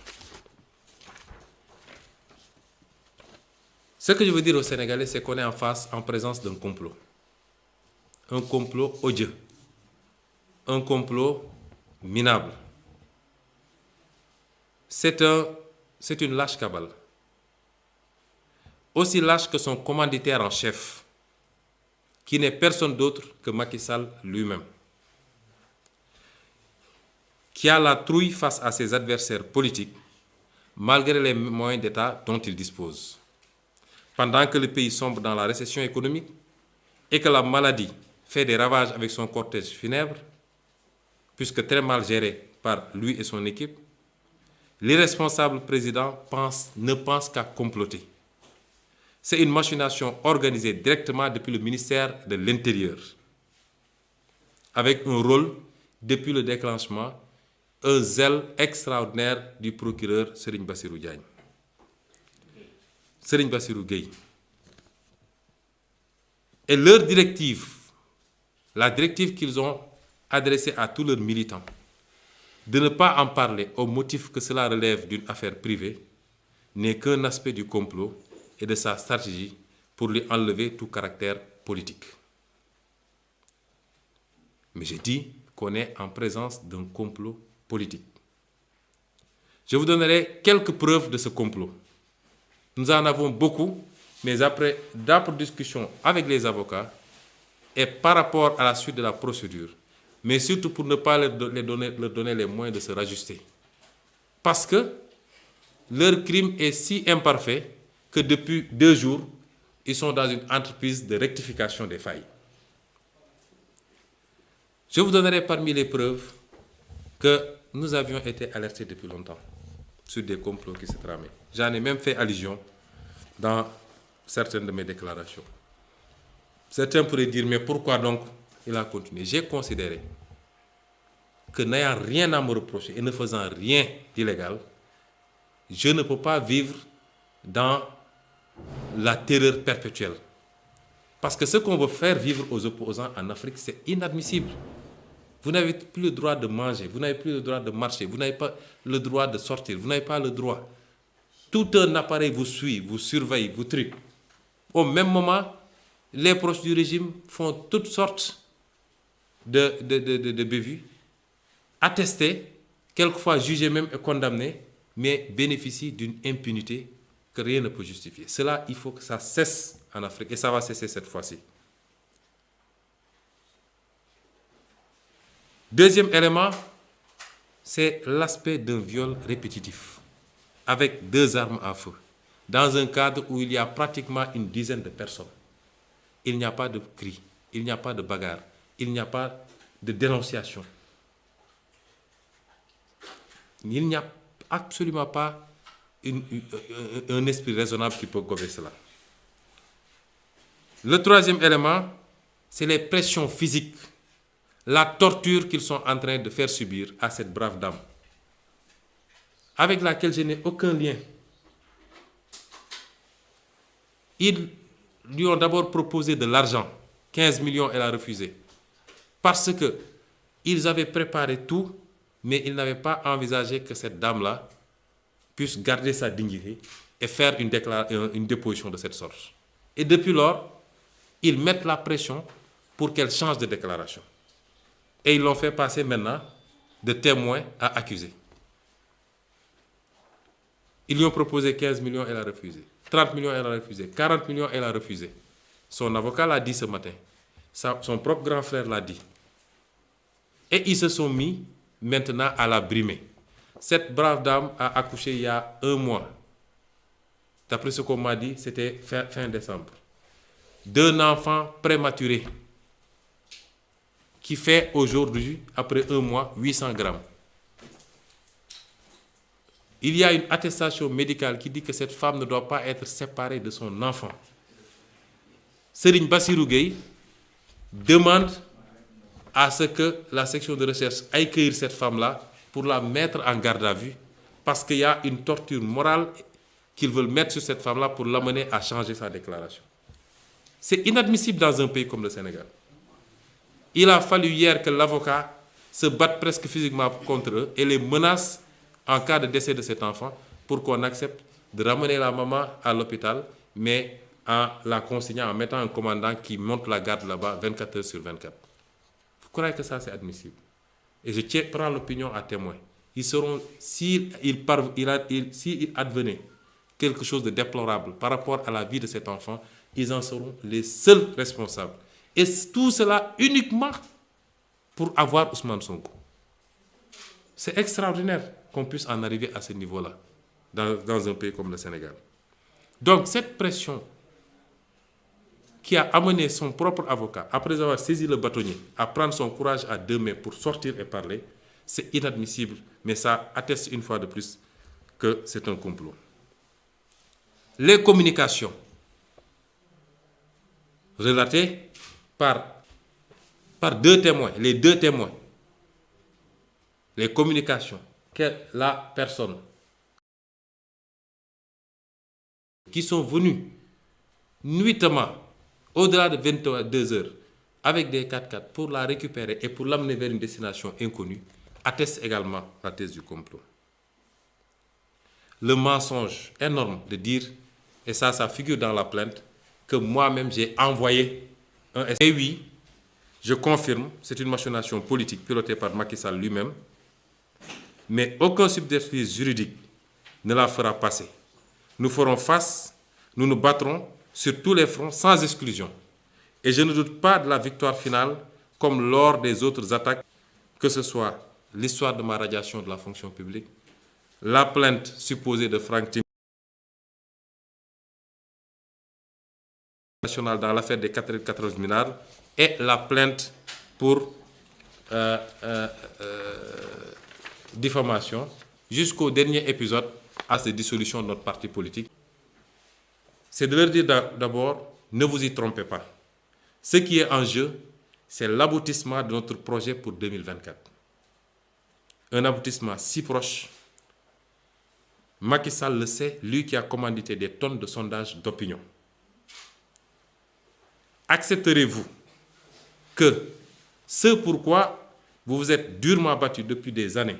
Ce que je veux dire aux Sénégalais, c'est qu'on est en présence d'un complot. Un complot odieux. Un complot minable. C'est une lâche cabale. Aussi lâche que son commanditaire en chef, qui n'est personne d'autre que Macky Sall lui-même, qui a la trouille face à ses adversaires politiques, malgré les moyens d'État dont il dispose. Pendant que le pays sombre dans la récession économique et que la maladie fait des ravages avec son cortège funèbre, puisque très mal géré par lui et son équipe, l'irresponsable président ne pense qu'à comploter. C'est une machination organisée directement depuis le ministère de l'Intérieur, avec un rôle, depuis le déclenchement, un zèle extraordinaire du procureur Serigne Bassirou Diagne. Serigne Bassirou Gueye. Et leur directive, la directive qu'ils ont adressée à tous leurs militants, de ne pas en parler au motif que cela relève d'une affaire privée, n'est qu'un aspect du complot et de sa stratégie pour lui enlever tout caractère politique. Mais je dis qu'on est en présence d'un complot politique. Je vous donnerai quelques preuves de ce complot. Nous en avons beaucoup, mais après d'âpres discussions avec les avocats et par rapport à la suite de la procédure, mais surtout pour ne pas leur donner les moyens de se rajuster. Parce que leur crime est si imparfait que depuis 2 jours, ils sont dans une entreprise de rectification des failles. Je vous donnerai parmi les preuves que nous avions été alertés depuis longtemps sur des complots qui se tramaient. J'en ai même fait allusion dans certaines de mes déclarations. Certains pourraient dire, mais pourquoi donc il a continué? J'ai considéré que n'ayant rien à me reprocher et ne faisant rien d'illégal, je ne peux pas vivre dans la terreur perpétuelle. Parce que ce qu'on veut faire vivre aux opposants en Afrique, c'est inadmissible. Vous n'avez plus le droit de manger, vous n'avez plus le droit de marcher, vous n'avez pas le droit de sortir, vous n'avez pas le droit. Tout un appareil vous suit, vous surveille, vous truc. Au même moment, les proches du régime font toutes sortes de bévues, attestés, quelquefois jugés même et condamnés, mais bénéficient d'une impunité que rien ne peut justifier. Cela, il faut que ça cesse en Afrique, et ça va cesser cette fois-ci. Deuxième élément, c'est l'aspect d'un viol répétitif, avec 2 armes à feu, dans un cadre où il y a pratiquement une dizaine de personnes. Il n'y a pas de cri, il n'y a pas de bagarre, il n'y a pas de dénonciation. Il n'y a absolument pas un esprit raisonnable qui peut gommer cela. Le troisième élément, c'est les pressions physiques, la torture qu'ils sont en train de faire subir à cette brave dame, avec laquelle je n'ai aucun lien. Ils lui ont d'abord proposé de l'argent, 15 millions, elle a refusé, parce qu'ils avaient préparé tout, mais ils n'avaient pas envisagé que cette dame-là puisse garder sa dignité et faire une déposition de cette sorte. Et depuis lors, ils mettent la pression pour qu'elle change de déclaration. Et ils l'ont fait passer maintenant de témoin à accusé. Ils lui ont proposé 15 millions, elle a refusé. 30 millions, elle a refusé. 40 millions, elle a refusé. Son avocat l'a dit ce matin. Son propre grand frère l'a dit. Et ils se sont mis maintenant à la brimer. Cette brave dame a accouché il y a 1 mois. D'après ce qu'on m'a dit, c'était fin décembre. D'un enfant prématuré qui fait aujourd'hui, après 1 mois, 800 grammes. Il y a une attestation médicale qui dit que cette femme ne doit pas être séparée de son enfant. Serigne Bassirou Gueye demande à ce que la section de recherche aille cueillir cette femme-là pour la mettre en garde à vue, parce qu'il y a une torture morale qu'ils veulent mettre sur cette femme-là pour l'amener à changer sa déclaration. C'est inadmissible dans un pays comme le Sénégal. Il a fallu hier que l'avocat se batte presque physiquement contre eux et les menace en cas de décès de cet enfant pour qu'on accepte de ramener la maman à l'hôpital, mais en la consignant, en mettant un commandant qui monte la garde là-bas 24 heures sur 24. Vous croyez que ça c'est admissible? Et je prends l'opinion à témoin. Ils seront, s'il advenait quelque chose de déplorable par rapport à la vie de cet enfant, ils en seront les seuls responsables. Et tout cela uniquement pour avoir Ousmane Sonko. C'est extraordinaire qu'on puisse en arriver à ce niveau-là dans un pays comme le Sénégal. Donc cette pression qui a amené son propre avocat, après avoir saisi le bâtonnier, à prendre son courage à 2 mains pour sortir et parler, c'est inadmissible, mais ça atteste une fois de plus que c'est un complot. Les communications relatées par 2 témoins, les 2 témoins, les communications que la personne qui sont venus nuitamment au-delà de 22 heures avec des 4x4 pour la récupérer et pour l'amener vers une destination inconnue, atteste également la thèse du complot. Le mensonge énorme de dire, et ça figure dans la plainte, que moi-même j'ai envoyé un SMS. Et oui, Je confirme, c'est une machination politique pilotée par Macky Sall lui-même, mais aucun subterfuge juridique ne la fera passer. Nous ferons face, nous nous battrons sur tous les fronts sans exclusion. Et je ne doute pas de la victoire finale, comme lors des autres attaques, que ce soit l'histoire de ma radiation de la fonction publique, la plainte supposée de Franck Timis national dans l'affaire des 94 milliards et la plainte pour diffamation jusqu'au dernier épisode à cette dissolution de notre parti politique. C'est de leur dire d'abord, ne vous y trompez pas. Ce qui est en jeu, c'est l'aboutissement de notre projet pour 2024. Un aboutissement si proche. Macky Sall le sait, lui qui a commandité des tonnes de sondages d'opinion. Accepterez-vous que ce pourquoi vous vous êtes durement battu depuis des années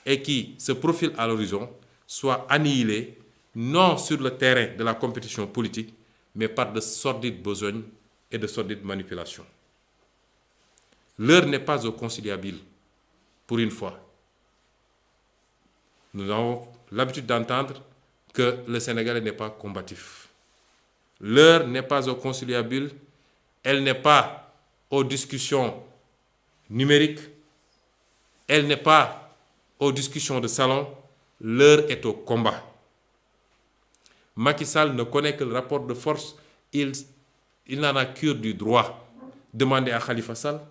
et qui se profile à l'horizon soit annihilé, non sur le terrain de la compétition politique, mais par de sordides besognes et de sordides manipulations. L'heure n'est pas au conciliabile, pour une fois. Nous avons l'habitude d'entendre que le Sénégalais n'est pas combatif. L'heure n'est pas au conciliabile, elle n'est pas aux discussions numériques, elle n'est pas aux discussions de salon, l'heure est au combat. Macky Sall ne connaît que le rapport de force, il n'en a cure du droit. Demandez à Khalifa Sall,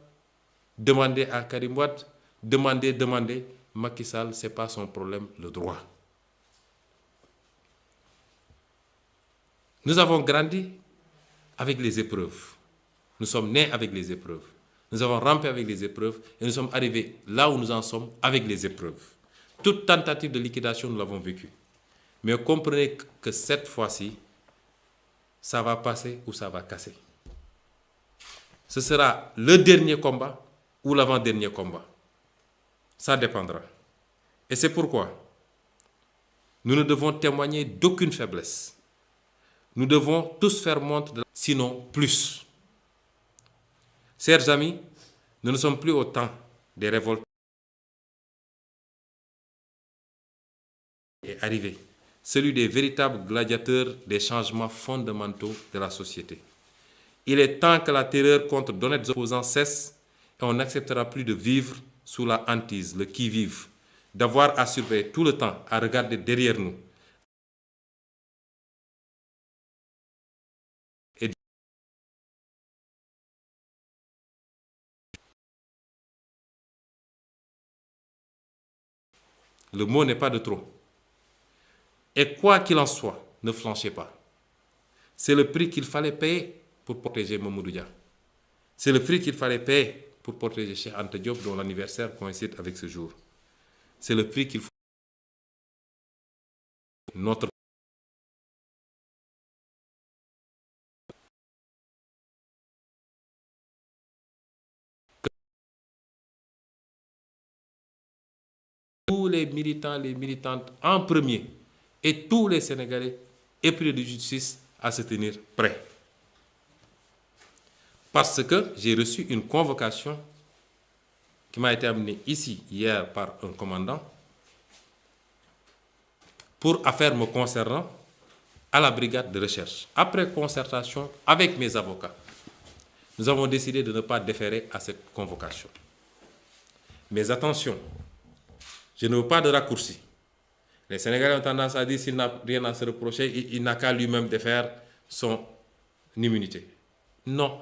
demandez à Karim Wade, demandez. Macky Sall, ce n'est pas son problème, le droit. Nous avons grandi avec les épreuves. Nous sommes nés avec les épreuves. Nous avons rampé avec les épreuves et nous sommes arrivés là où nous en sommes avec les épreuves. Toute tentative de liquidation, nous l'avons vécue. Mais comprenez que cette fois-ci, ça va passer ou ça va casser. Ce sera le dernier combat ou l'avant-dernier combat. Ça dépendra. Et c'est pourquoi nous ne devons témoigner d'aucune faiblesse. Nous devons tous faire montre de sinon plus. Chers amis, nous ne sommes plus au temps des révoltes. Est arrivé, celui des véritables gladiateurs des changements fondamentaux de la société. Il est temps que la terreur contre d'honnêtes opposants cesse et on n'acceptera plus de vivre sous la hantise, le qui-vive, d'avoir à surveiller tout le temps, à regarder derrière nous. Le mot n'est pas de trop. Et quoi qu'il en soit, ne flanchez pas. C'est le prix qu'il fallait payer pour protéger Mamadou Dia. C'est le prix qu'il fallait payer pour protéger Cheikh Anta Diop, dont l'anniversaire coïncide avec ce jour. C'est le prix qu'il faut. Notre tous les militants, les militantes en premier et tous les Sénégalais épris de justice à se tenir prêts. Parce que j'ai reçu une convocation qui m'a été amenée ici hier par un commandant pour affaires me concernant à la brigade de recherche. Après concertation avec mes avocats, nous avons décidé de ne pas déférer à cette convocation. Mais attention, je ne veux pas de raccourci. Les Sénégalais ont tendance à dire s'il n'a rien à se reprocher, il n'a qu'à lui-même défaire son immunité. Non.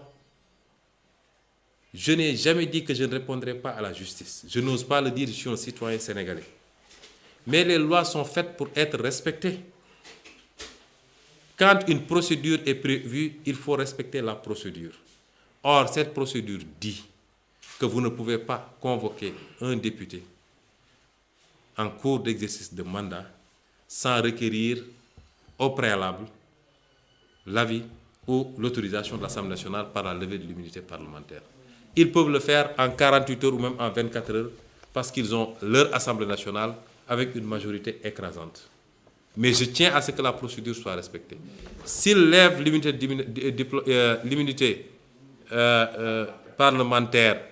Je n'ai jamais dit que je ne répondrai pas à la justice. Je n'ose pas le dire, je suis un citoyen sénégalais. Mais les lois sont faites pour être respectées. Quand une procédure est prévue, il faut respecter la procédure. Or, cette procédure dit que vous ne pouvez pas convoquer un député en cours d'exercice de mandat sans requérir au préalable l'avis ou l'autorisation de l'Assemblée nationale par la levée de l'immunité parlementaire. Ils peuvent le faire en 48 heures ou même en 24 heures parce qu'ils ont leur Assemblée nationale avec une majorité écrasante. Mais je tiens à ce que la procédure soit respectée. S'ils lèvent l'immunité parlementaire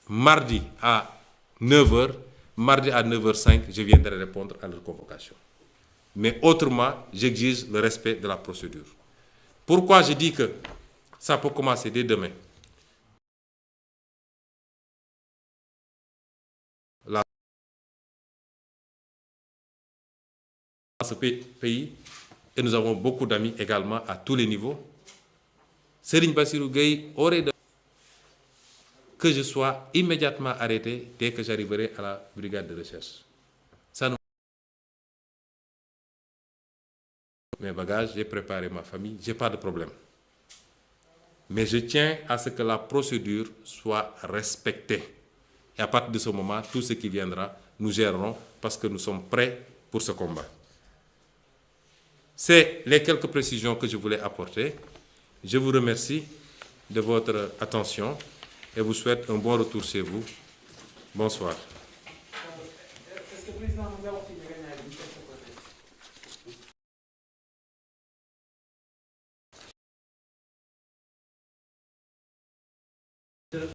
mardi à 9 heures. Mardi à 9h05, je viendrai répondre à leur convocation. Mais autrement, j'exige le respect de la procédure. Pourquoi je dis que ça peut commencer dès demain? Là, dans ce pays, et nous avons beaucoup d'amis également à tous les niveaux, Serigne Bassirou Gueye aurait de que je sois immédiatement arrêté dès que j'arriverai à la brigade de recherche. Ça nous... Mes bagages, j'ai préparé ma famille, je n'ai pas de problème. Mais je tiens à ce que la procédure soit respectée. Et à partir de ce moment, tout ce qui viendra, nous gérerons parce que nous sommes prêts pour ce combat. C'est les quelques précisions que je voulais apporter. Je vous remercie de votre attention et vous souhaite un bon retour chez vous. Bonsoir. Est-ce que le président nous a offert une